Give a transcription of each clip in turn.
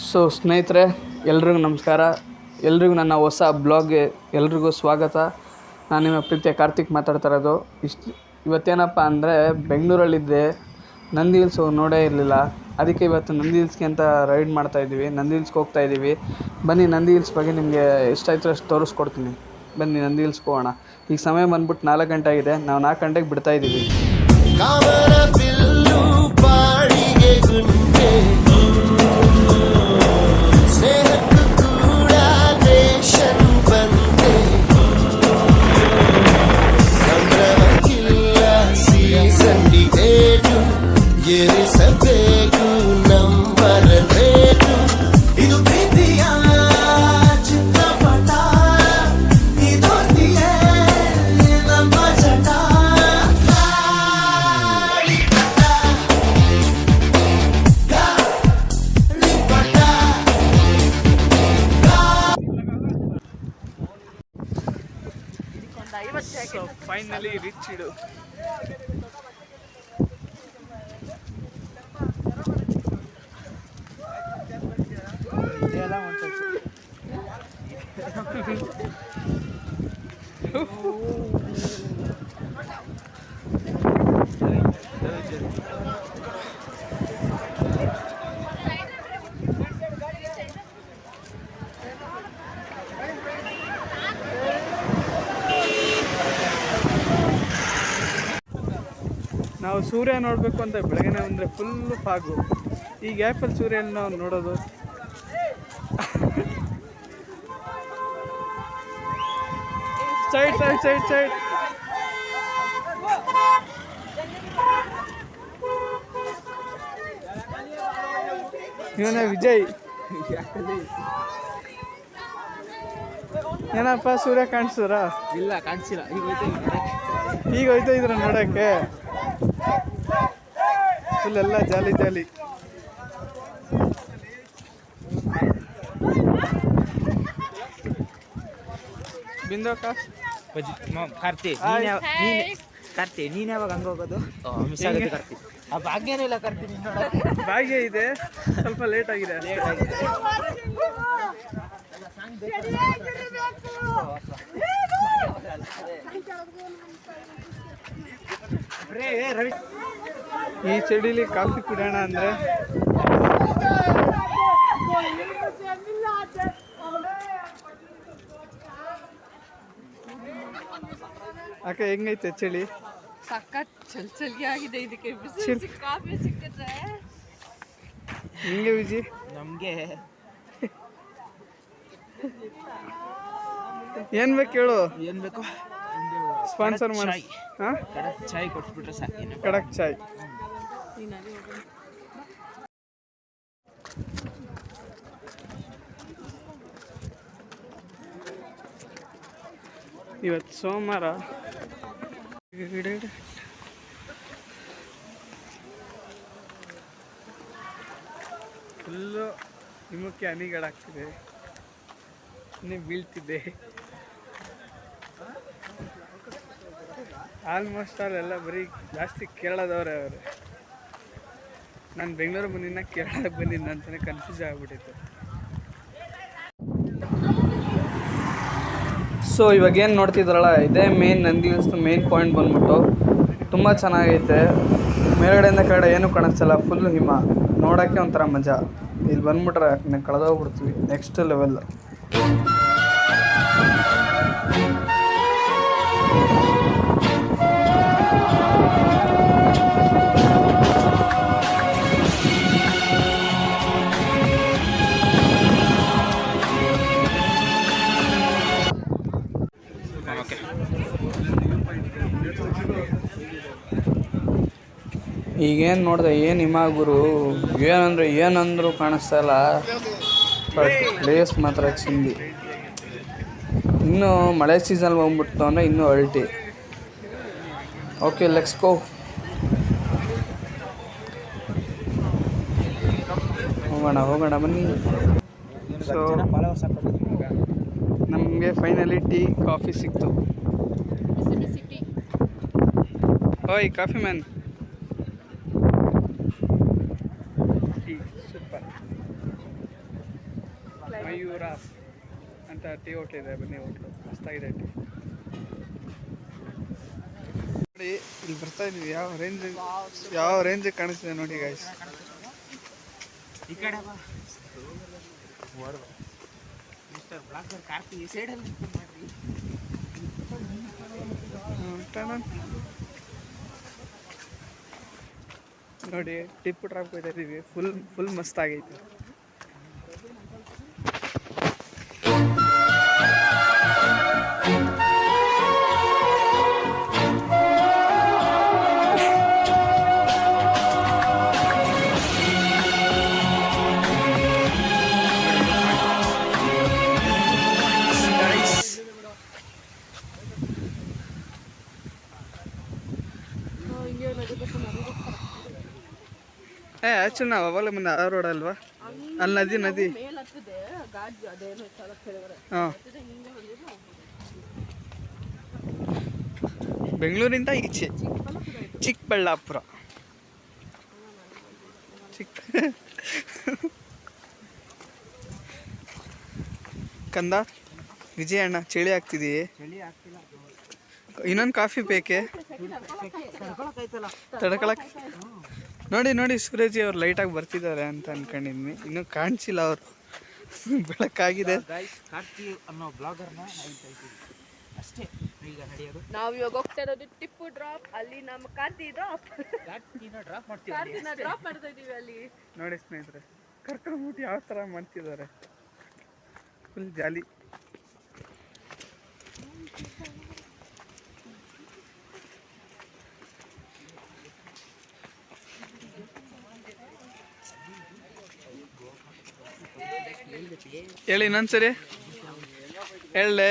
So ಸ್ನೇಹಿತರೆ, ಎಲ್ರಿಗೂ ನಮಸ್ಕಾರ. ಎಲ್ರಿಗೂ ನನ್ನ ಹೊಸ ಬ್ಲಾಗ್ಗೆ ಎಲ್ರಿಗೂ ಸ್ವಾಗತ. ನಾನು ನಿಮ್ಮ ಪ್ರೀತಿಯ ಕಾರ್ತಿಕ್ ಮಾತಾಡ್ತಾ ಇರೋದು. ಇವತ್ತೇನಪ್ಪ ಅಂದರೆ, ಬೆಂಗಳೂರಲ್ಲಿದ್ದೆ, ನಂದಿ ಹಿಲ್ಸ್ ನೋಡೇ ಇರಲಿಲ್ಲ. ಅದಕ್ಕೆ ಇವತ್ತು ನಂದಿ ಹಿಲ್ಸ್ಗೆ ಅಂತ ರೈಡ್ ಮಾಡ್ತಾಯಿದ್ದೀವಿ. ನಂದಿ ಹಿಲ್ಸ್ಗೆ ಹೋಗ್ತಾಯಿದ್ದೀವಿ. ಬನ್ನಿ, ನಂದಿ ಹಿಲ್ಸ್ ಬಗ್ಗೆ ನಿಮಗೆ ಎಷ್ಟಾಯ್ತು ಅಷ್ಟು ತೋರಿಸ್ಕೊಡ್ತೀನಿ. ಬನ್ನಿ ನಂದಿ ಹಿಲ್ಸ್ಗೆ ಹೋಗೋಣ. ಈಗ ಸಮಯ ಬಂದ್ಬಿಟ್ಟು 4 ಗಂಟೆ ಆಗಿದೆ. ನಾವು 4 ಗಂಟೆಗೆ ಬಿಡ್ತಾಯಿದ್ದೀವಿ. So finally reached. ನಾವು ಸೂರ್ಯ ನೋಡಬೇಕು ಅಂತ ಬೆಳಗ್ಗೆ ಅಂದರೆ ಫುಲ್ಲು ಫಾಗು. ಈ ಗ್ಯಾಪಲ್ಲಿ ಸೂರ್ಯನ ನಾವು ನೋಡೋದು. ಸೈಡ್ ಇವನೇ ವಿಜಯ್. ಏನಪ್ಪ, ಸೂರ್ಯ ಕಾಣಿಸ್ತಾರ? ಇಲ್ಲ, ಕಾಣಿಸಿಲ್ಲ. ಈಗ ಹೋಯ್ತಾ ಇದ್ರ ನೋಡೋಕ್ಕೆ. ಫುಲ್ ಎಲ್ಲ ಜಾಲಿ. ಬಿಂದೋಕ ಕಾರ್ತಿ, ನೀನ್ ಯಾವಾಗ ಹಂಗ ಹೋಗೋದು? ಕಾರ್ತಿ ಆ ಭಾಗ್ಯನೂ ಇಲ್ಲ. ಕಾರ್ತಿ ಭಾಗ್ಯ ಇದೆ, ಸ್ವಲ್ಪ ಲೇಟ್ ಆಗಿದೆ. ಈ ಚಳಿಲಿ ಕಾಫಿ ಕುಡಿಯೋಣ ಅಂದರೆ ಅಕ್ಕ ಹೆಂಗೈತೆ ಚಳಿ? ಸಖತ್ ಚಳಿ ಆಗಿದೆ. ಇದಕ್ಕೆ ಕಾಫಿ ಸಿಕ್ಕಿದ್ರೆ ಹಿಂಗೆ ವಿಜಿ ನಮ್ಗೆ ಏನ್ ಬೇಕು ಹೇಳು. ಏನ್ ಬೇಕು? ಸ್ಪಾನ್ಸರ್ ಮಾಡಿ. ಕಡಕ್ ಚಾಯ್ ಕೊಟ್ಬಿಟ್ರೆ ಸಾಕು. ಕಡಕ್ ಚಾಯ್. ಇವತ್ತು ಸೋಮವಾರ. ಫುಲ್ಲು ಹಿಮಕ್ಕೆ ಹನಿಗಳಾಗ್ತಿದೆ. ಬೀಳ್ತಿದ್ದೆ. ಆಲ್ಮೋಸ್ಟ್ ಎಲ್ಲ ಬರೀ ಜಾಸ್ತಿ ಕೇರಳದವರೇ ಅವರು. ನಾನು ಬೆಂಗಳೂರು ಬಂದಿನ ಕೇರಳಕ್ಕೆ ಬಂದಿದ್ದ ಅಂತಲೇ ಕನ್ಫ್ಯೂಸ್ ಆಗಿಬಿಟ್ಟಿತ್ತು. ಸೊ ಇವಾಗ ಏನು ನೋಡ್ತಿದ್ರಲ್ಲ, ಇದೇ main Nandi hills main point ಬಂದ್ಬಿಟ್ಟು. ತುಂಬ ಚೆನ್ನಾಗೈತೆ. ಮೇಲ್ಗಡೆಯಿಂದ ಕೆಳಗಡೆ ಏನೂ ಕಾಣಿಸ್ತಲ್ಲ, ಫುಲ್ಲು ಹಿಮ. ನೋಡೋಕ್ಕೆ ಒಂಥರ ಮಜಾ. ಇಲ್ಲಿ ಬಂದ್ಬಿಟ್ರೆ ಕಳೆದೋಗ್ಬಿಡ್ತೀವಿ. Next level. ಈಗೇನು ನೋಡಿದೆ, ಏನು ಹಿಮ ಗುರು. ಏನಂದ್ರು ಕಾಣಿಸ್ತಾ ಇಲ್ಲ. ಪ್ಲೇಸ್ ಮಾತ್ರ ಚಿಂದಿ. ಇನ್ನೂ ಮಳೆ ಸೀಸನ್ ಬಂದ್ಬಿಡ್ತು ಅಂದರೆ ಇನ್ನೂ ಅಲ್ಟಿ. Okay, let's go. ಹೋಗೋಣ ಬನ್ನಿ. ಸೊ ನಮಗೆ ಫೈನಲಿ ಟೀ ಕಾಫಿ ಸಿಕ್ತು. ಓಯ್ ಕಾಫಿ ಮ್ಯಾನ್. ಜಿರಾಫ್ ಅಂತ ಟೀ ಹೋಟ್ಲ್ ಇದೆ, ಬನ್ನಿ ಹೋಟ್ಲು ಮಸ್ತಾಗಿದೆ ಟೀ. ನೋಡಿ ಇಲ್ಲಿ ಬರ್ತಾ ಇದೀವಿ, ಯಾವ ರೇಂಜ್ ಕಾಣಿಸ್ತಿದೆ ನೋಡಿ ಗೈಸ್. ಈ ಕಡೆ ಬಾ ಮಿಸ್ಟರ್ ಬ್ಲಾಗರ್ ಕಾರ್ತಿ ಈ ಸೈಡಲ್ಲಿ ಮಾಡ್ರಿ. ನೋಡಿ ಟಿಪ್ ಡ್ರಾಪ್ ಹೋಗ್ತಾ ಇದೀವಿ, ಫುಲ್ ಮಸ್ತ್ ಆಗೈತೆ. ಆ್ಯಕ್ಚುಲಿ ನಾವು ಅವಾಗಲೇ ಮುಂದೆ ಆ ರೋಡ್ ಅಲ್ವಾ, ಅಲ್ಲಿ ನದಿ ಹಾಂ. ಬೆಂಗಳೂರಿಂದ ಈಚೆ ಚಿಕ್ಕಬಳ್ಳಾಪುರ. ಕಂದ ವಿಜಯಣ್ಣ ಚಳಿ ಆಗ್ತಿದೆಯೇ? ಇನ್ನೊಂದು ಕಾಫಿ ಬೇಕೆ ತಡ್ಕೊಳಕ್ಕೆ? ನೋಡಿ ಸೂರಜಿ ಅವ್ರು ಲೈಟಾಗಿ ಬರ್ತಿದ್ದಾರೆ ಅಂತ ಅನ್ಕೊಂಡಿದ್ವಿ, ಇನ್ನೂ ಕಾಣಿಸಿಲ್ಲ ಅವರು. ಬೆಳಕಾಗಿದೆ. ಕಾರ್ತಿ ಅನ್ನೋ ಬ್ಲಾಗರ್ನ ಅಷ್ಟೇ ಈಗ ನಡೆಯೋದು. ನಾವು ಇವಾಗ ಹೋಗ್ತಾ ಇರೋದು ಟಿಪ್ಪು ಡ್ರಾಪ್, ಅಲ್ಲಿ ನಮ್ಮ ಕಾರ್ತಿ ಡ್ರಾಪ್ ಡ್ರಾಪ್ ಮಾಡ್ತಾ ಇದೀವಿ ಅಲ್ಲಿ. ನೋಡಿ ಸ್ನೇಹಿತರೆ, ಕರ್ಕೊಂಡ್ಬಿಟ್ಟು ಯಾವ ಥರ ಮಾಡ್ತಿದ್ದಾರೆ, ಫುಲ್ ಜಾಲಿ. ಹೇಳಿ ಇನ್ನೊಂದ್ಸರಿ ಹೇಳಲೆ.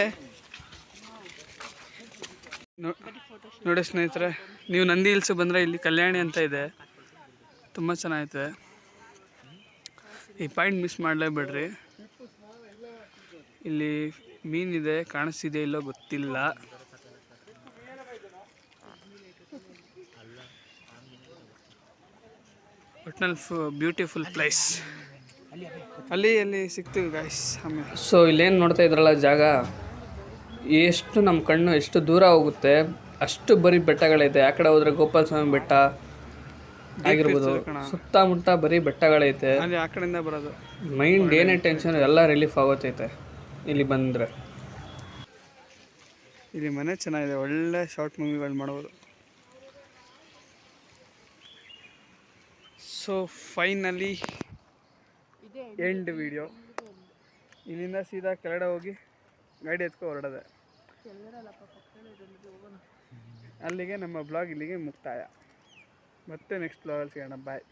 ನೋಡಿ ಸ್ನೇಹಿತರೆ, ನೀವು ನಂದಿ ಹಿಲ್ಸ್ ಬಂದರೆ ಇಲ್ಲಿ ಕಲ್ಯಾಣಿ ಅಂತ ಇದೆ, ತುಂಬ ಚೆನ್ನಾಗೈತೆ. ಈ ಪಾಯಿಂಟ್ ಮಿಸ್ ಮಾಡಲೇಬೇಡ್ರಿ. ಇಲ್ಲಿ ಮೀನಿದೆ, ಕಾಣಿಸ್ತಿದೆ ಇಲ್ಲೋ ಗೊತ್ತಿಲ್ಲ. ಒಟ್ನಲ್ಲಿ ಬ್ಯೂಟಿಫುಲ್ ಪ್ಲೇಸ್. ಅಲ್ಲಿ ಸಿಗ್ತೀವಿ ಗಾಯ್ಸ್ ಆಮೇಲೆ. ಸೊ ಇಲ್ಲೇನು ನೋಡ್ತಾ ಇದ್ರಲ್ಲ ಜಾಗ, ಎಷ್ಟು ನಮ್ಮ ಕಣ್ಣು ಎಷ್ಟು ದೂರ ಹೋಗುತ್ತೆ ಅಷ್ಟು ಬರೀ ಬೆಟ್ಟಗಳೈತೆ. ಆ ಕಡೆ ಹೋದ್ರೆ ಗೋಪಾಲ ಸ್ವಾಮಿ ಬೆಟ್ಟ ಆಗಿರ್ಬೋದು, ಸುತ್ತಮುತ್ತ ಬರೀ ಬೆಟ್ಟಗಳೈತೆ. ಆ ಕಡೆಯಿಂದ ಬರೋದು ಮೈಂಡ್ ಏನೇ ಟೆನ್ಷನ್ ಎಲ್ಲ ರಿಲೀಫ್ ಆಗೋತೈತೆ ಇಲ್ಲಿ ಬಂದರೆ. ಇಲ್ಲಿ ಮನೆ ಚೆನ್ನಾಗಿದೆ, ಒಳ್ಳೆ ಶಾರ್ಟ್ ಮೂವಿಗಳು ಮಾಡ್ಬೋದು. So finally end video. ಇಲ್ಲಿಂದ ಸೀದಾ ಕೆಳಗಡೆ ಹೋಗಿ ಗಾಡಿ ಎತ್ಕೊ ಹೊರಡೋದೆ. ಅಲ್ಲಿಗೆ ನಮ್ಮ ಬ್ಲಾಗ್ ಇಲ್ಲಿಗೆ ಮುಕ್ತಾಯ. ಮತ್ತೆ ನೆಕ್ಸ್ಟ್ ಬ್ಲಾಗಲ್ಲಿ ಸಿಗೋಣ. ಬಾಯ್.